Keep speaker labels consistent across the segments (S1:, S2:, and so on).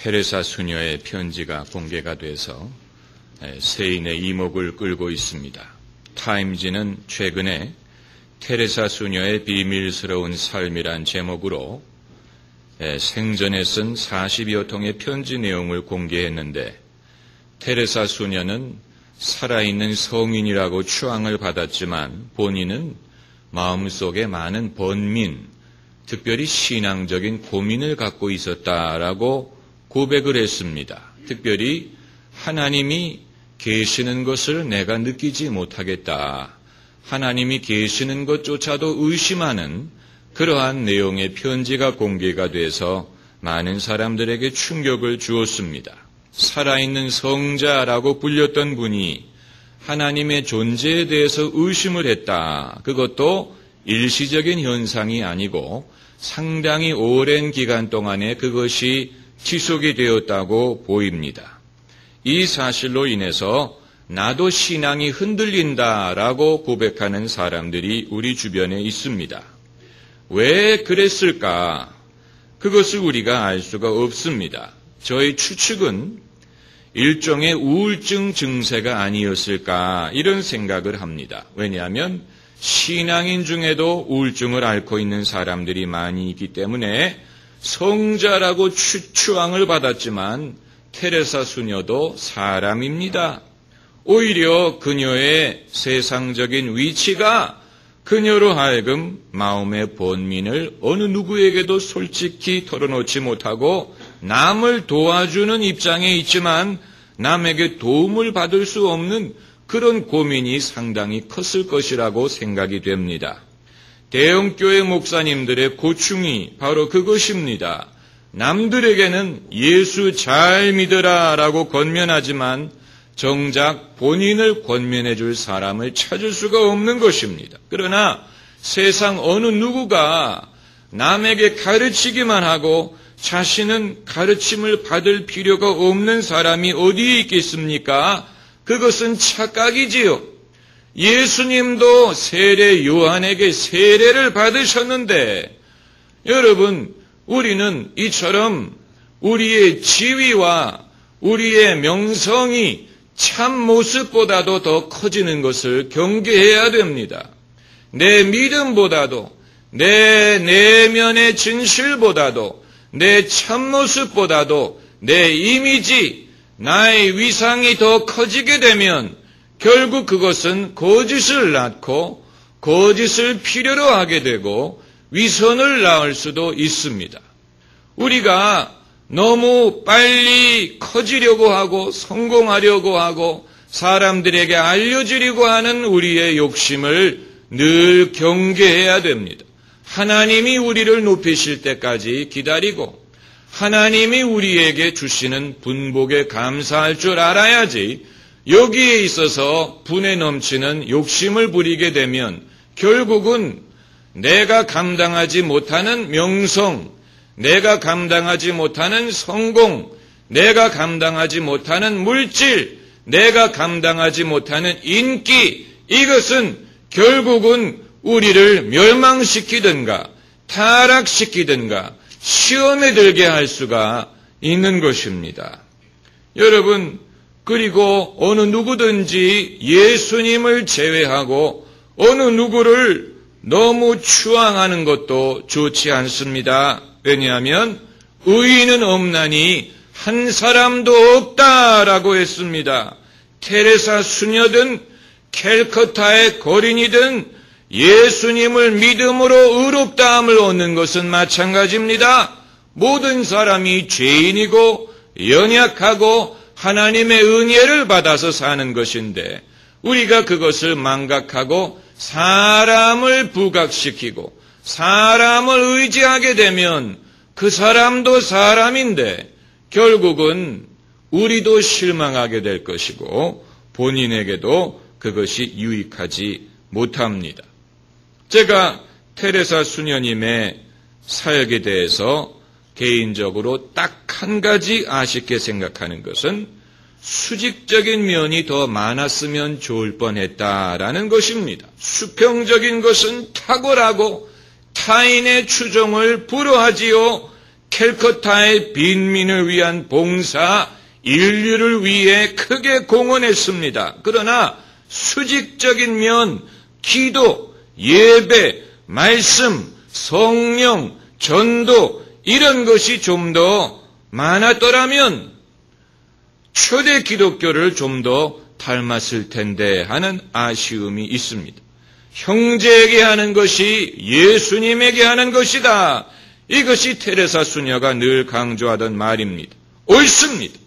S1: 테레사 수녀의 편지가 공개가 돼서 세인의 이목을 끌고 있습니다. 타임지는 최근에 테레사 수녀의 비밀스러운 삶이란 제목으로 생전에 쓴 40여 통의 편지 내용을 공개했는데, 테레사 수녀는 살아있는 성인이라고 추앙을 받았지만 본인은 마음속에 많은 번민, 특별히 신앙적인 고민을 갖고 있었다라고 고백을 했습니다. 특별히 하나님이 계시는 것을 내가 느끼지 못하겠다, 하나님이 계시는 것조차도 의심하는 그러한 내용의 편지가 공개가 돼서 많은 사람들에게 충격을 주었습니다. 살아있는 성자라고 불렸던 분이 하나님의 존재에 대해서 의심을 했다. 그것도 일시적인 현상이 아니고 상당히 오랜 기간 동안에 그것이 지속이 되었다고 보입니다. 이 사실로 인해서 나도 신앙이 흔들린다라고 고백하는 사람들이 우리 주변에 있습니다. 왜 그랬을까? 그것을 우리가 알 수가 없습니다. 저희 추측은 일종의 우울증 증세가 아니었을까, 이런 생각을 합니다. 왜냐하면 신앙인 중에도 우울증을 앓고 있는 사람들이 많이 있기 때문에 성자라고 추앙을 받았지만 테레사 수녀도 사람입니다. 오히려 그녀의 세상적인 위치가 그녀로 하여금 마음의 번민을 어느 누구에게도 솔직히 털어놓지 못하고 남을 도와주는 입장에 있지만 남에게 도움을 받을 수 없는 그런 고민이 상당히 컸을 것이라고 생각이 됩니다. 대형교회 목사님들의 고충이 바로 그것입니다. 남들에게는 예수 잘 믿으라 라고 권면하지만 정작 본인을 권면해 줄 사람을 찾을 수가 없는 것입니다. 그러나 세상 어느 누구가 남에게 가르치기만 하고 자신은 가르침을 받을 필요가 없는 사람이 어디에 있겠습니까? 그것은 착각이지요. 예수님도 세례 요한에게 세례를 받으셨는데, 여러분, 우리는 이처럼 우리의 지위와 우리의 명성이 참 모습보다도 더 커지는 것을 경계해야 됩니다. 내 믿음보다도, 내 내면의 진실보다도, 내 참모습보다도 내 이미지, 나의 위상이 더 커지게 되면 결국 그것은 거짓을 낳고 거짓을 필요로 하게 되고 위선을 낳을 수도 있습니다. 우리가 너무 빨리 커지려고 하고 성공하려고 하고 사람들에게 알려주려고 하는 우리의 욕심을 늘 경계해야 됩니다. 하나님이 우리를 높이실 때까지 기다리고 하나님이 우리에게 주시는 분복에 감사할 줄 알아야지, 여기에 있어서 분에 넘치는 욕심을 부리게 되면 결국은 내가 감당하지 못하는 명성, 내가 감당하지 못하는 성공, 내가 감당하지 못하는 물질, 내가 감당하지 못하는 인기, 이것은 결국은 우리를 멸망시키든가 타락시키든가 시험에 들게 할 수가 있는 것입니다. 여러분, 그리고 어느 누구든지 예수님을 제외하고 어느 누구를 너무 추앙하는 것도 좋지 않습니다. 왜냐하면 의인은 없나니 한 사람도 없다라고 했습니다. 테레사 수녀든 캘커타의 거린이든 예수님을 믿음으로 의롭다함을 얻는 것은 마찬가지입니다. 모든 사람이 죄인이고 연약하고 하나님의 은혜를 받아서 사는 것인데, 우리가 그것을 망각하고 사람을 부각시키고 사람을 의지하게 되면 그 사람도 사람인데 결국은 우리도 실망하게 될 것이고 본인에게도 그것이 유익하지 못합니다. 제가 테레사 수녀님의 사역에 대해서 개인적으로 딱 한 가지 아쉽게 생각하는 것은 수직적인 면이 더 많았으면 좋을 뻔했다라는 것입니다. 수평적인 것은 탁월하고 타인의 추종을 불허하지요. 캘커타의 빈민을 위한 봉사, 인류를 위해 크게 공헌했습니다. 그러나 수직적인 면, 기도, 예배, 말씀, 성령, 전도 이런 것이 좀 더 많았더라면 초대 기독교를 좀 더 닮았을 텐데 하는 아쉬움이 있습니다. 형제에게 하는 것이 예수님에게 하는 것이다. 이것이 테레사 수녀가 늘 강조하던 말입니다. 옳습니다.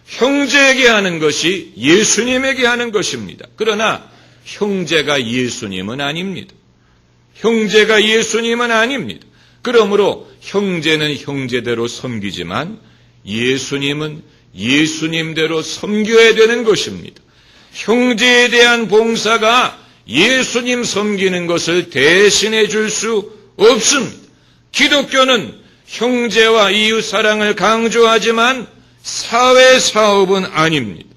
S1: 형제에게 하는 것이 예수님에게 하는 것입니다. 그러나 형제가 예수님은 아닙니다. 형제가 예수님은 아닙니다. 그러므로 형제는 형제대로 섬기지만 예수님은 예수님대로 섬겨야 되는 것입니다. 형제에 대한 봉사가 예수님 섬기는 것을 대신해 줄 수 없습니다. 기독교는 형제와 이웃 사랑을 강조하지만 사회 사업은 아닙니다.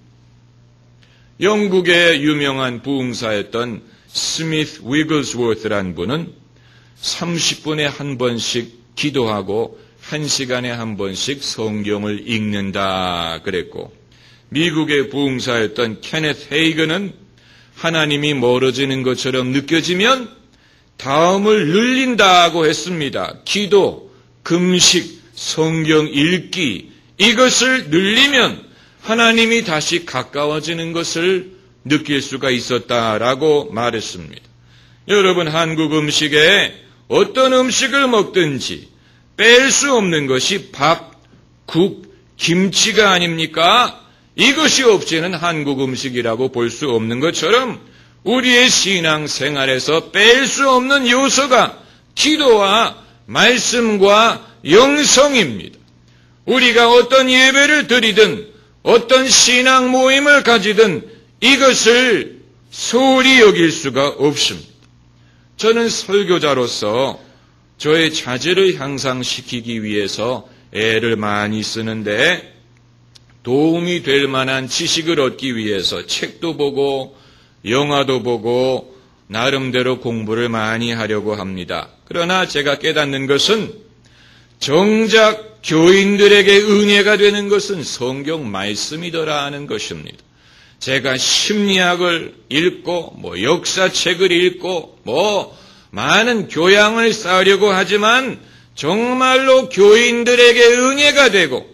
S1: 영국의 유명한 부흥사였던 스미스 위글스워스라는 분은 30분에 한 번씩 기도하고 1시간에 한 번씩 성경을 읽는다 그랬고, 미국의 부흥사였던 케네스 헤이건은 하나님이 멀어지는 것처럼 느껴지면 다음을 늘린다고 했습니다. 기도, 금식, 성경 읽기 이것을 늘리면 하나님이 다시 가까워지는 것을 느낄 수가 있었다라고 말했습니다. 여러분, 한국 음식에 어떤 음식을 먹든지 뺄 수 없는 것이 밥, 국, 김치가 아닙니까? 이것이 없이는 한국 음식이라고 볼 수 없는 것처럼 우리의 신앙 생활에서 뺄 수 없는 요소가 기도와 말씀과 영성입니다. 우리가 어떤 예배를 드리든 어떤 신앙 모임을 가지든 이것을 소홀히 여길 수가 없습니다. 저는 설교자로서 저의 자질을 향상시키기 위해서 애를 많이 쓰는데 도움이 될 만한 지식을 얻기 위해서 책도 보고 영화도 보고 나름대로 공부를 많이 하려고 합니다. 그러나 제가 깨닫는 것은 정작 교인들에게 은혜가 되는 것은 성경 말씀이더라 하는 것입니다. 제가 심리학을 읽고 역사책을 읽고 많은 교양을 쌓으려고 하지만 정말로 교인들에게 은혜가 되고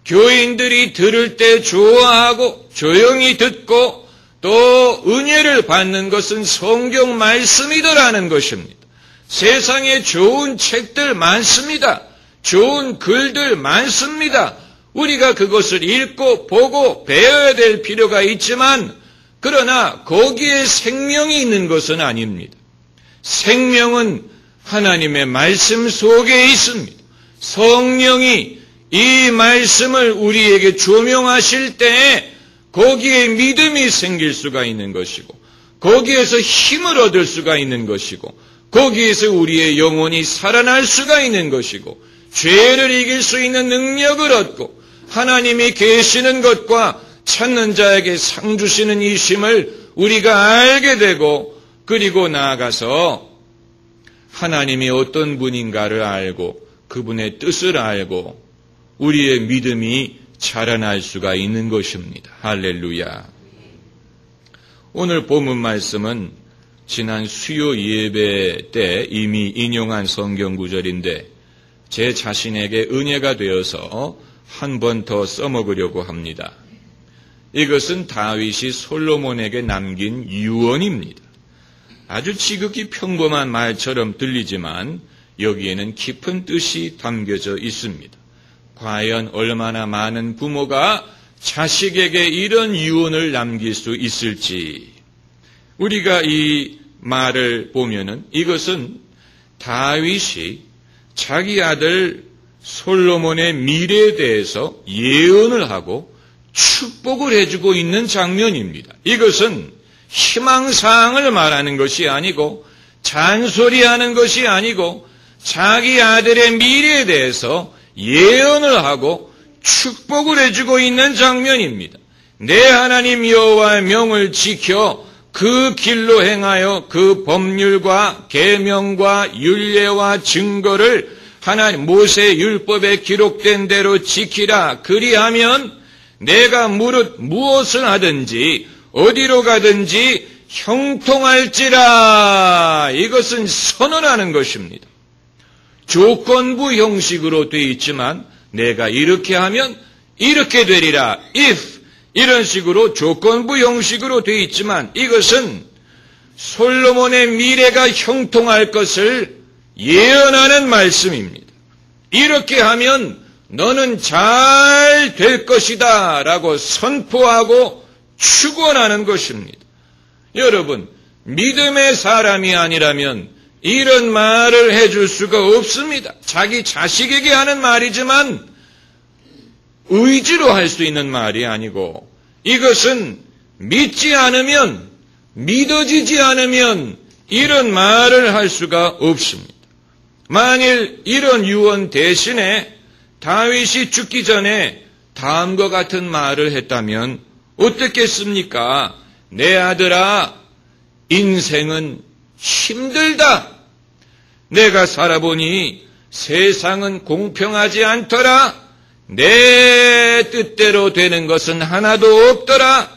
S1: 교인들이 들을 때 좋아하고 조용히 듣고 또 은혜를 받는 것은 성경 말씀이더라는 것입니다. 세상에 좋은 책들 많습니다. 좋은 글들 많습니다. 우리가 그것을 읽고 보고 배워야 될 필요가 있지만 그러나 거기에 생명이 있는 것은 아닙니다. 생명은 하나님의 말씀 속에 있습니다. 성령이 이 말씀을 우리에게 조명하실 때에 거기에 믿음이 생길 수가 있는 것이고 거기에서 힘을 얻을 수가 있는 것이고 거기에서 우리의 영혼이 살아날 수가 있는 것이고 죄를 이길 수 있는 능력을 얻고 하나님이 계시는 것과 찾는 자에게 상 주시는 이심을 우리가 알게 되고 그리고 나아가서 하나님이 어떤 분인가를 알고 그분의 뜻을 알고 우리의 믿음이 자라날 수가 있는 것입니다. 할렐루야. 오늘 본문 말씀은 지난 수요 예배 때 이미 인용한 성경 구절인데 제 자신에게 은혜가 되어서 한 번 더 써먹으려고 합니다. 이것은 다윗이 솔로몬에게 남긴 유언입니다. 아주 지극히 평범한 말처럼 들리지만 여기에는 깊은 뜻이 담겨져 있습니다. 과연 얼마나 많은 부모가 자식에게 이런 유언을 남길 수 있을지 우리가 이 말을 보면은 이것은 다윗이 자기 아들 솔로몬의 미래에 대해서 예언을 하고 축복을 해주고 있는 장면입니다. 이것은 희망사항을 말하는 것이 아니고 잔소리하는 것이 아니고 자기 아들의 미래에 대해서 예언을 하고 축복을 해주고 있는 장면입니다. 내 하나님 여호와의 명을 지켜 그 길로 행하여 그 법률과 계명과 율례와 증거를 하나님 모세 율법에 기록된 대로 지키라. 그리하면 내가 무릇 무엇을 하든지 어디로 가든지 형통할지라. 이것은 선언하는 것입니다. 조건부 형식으로 되어 있지만 내가 이렇게 하면 이렇게 되리라. if 이런 식으로 조건부 형식으로 되어 있지만 이것은 솔로몬의 미래가 형통할 것을 예언하는 말씀입니다. 이렇게 하면 너는 잘 될 것이다 라고 선포하고 축원하는 것입니다. 여러분, 믿음의 사람이 아니라면 이런 말을 해줄 수가 없습니다. 자기 자식에게 하는 말이지만 의지로 할 수 있는 말이 아니고 이것은 믿지 않으면, 믿어지지 않으면 이런 말을 할 수가 없습니다. 만일 이런 유언 대신에 다윗이 죽기 전에 다음과 같은 말을 했다면 어떻겠습니까? 내 아들아, 인생은 힘들다. 내가 살아보니 세상은 공평하지 않더라. 내 뜻대로 되는 것은 하나도 없더라.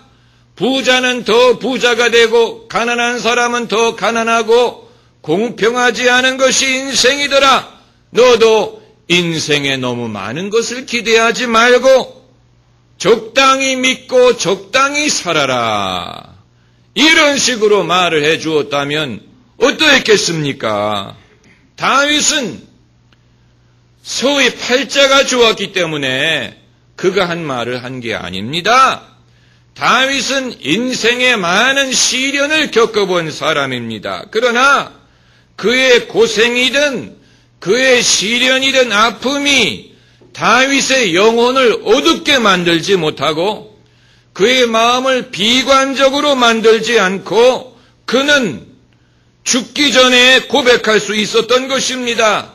S1: 부자는 더 부자가 되고 가난한 사람은 더 가난하고 공평하지 않은 것이 인생이더라. 너도 인생에 너무 많은 것을 기대하지 말고 적당히 믿고 적당히 살아라. 이런 식으로 말을 해 주었다면 어떠했겠습니까? 다윗은 소위 팔자가 좋았기 때문에 그가 한 말을 한 게 아닙니다. 다윗은 인생에 많은 시련을 겪어본 사람입니다. 그러나 그의 고생이든 그의 시련이든 아픔이 다윗의 영혼을 어둡게 만들지 못하고 그의 마음을 비관적으로 만들지 않고 그는 죽기 전에 고백할 수 있었던 것입니다.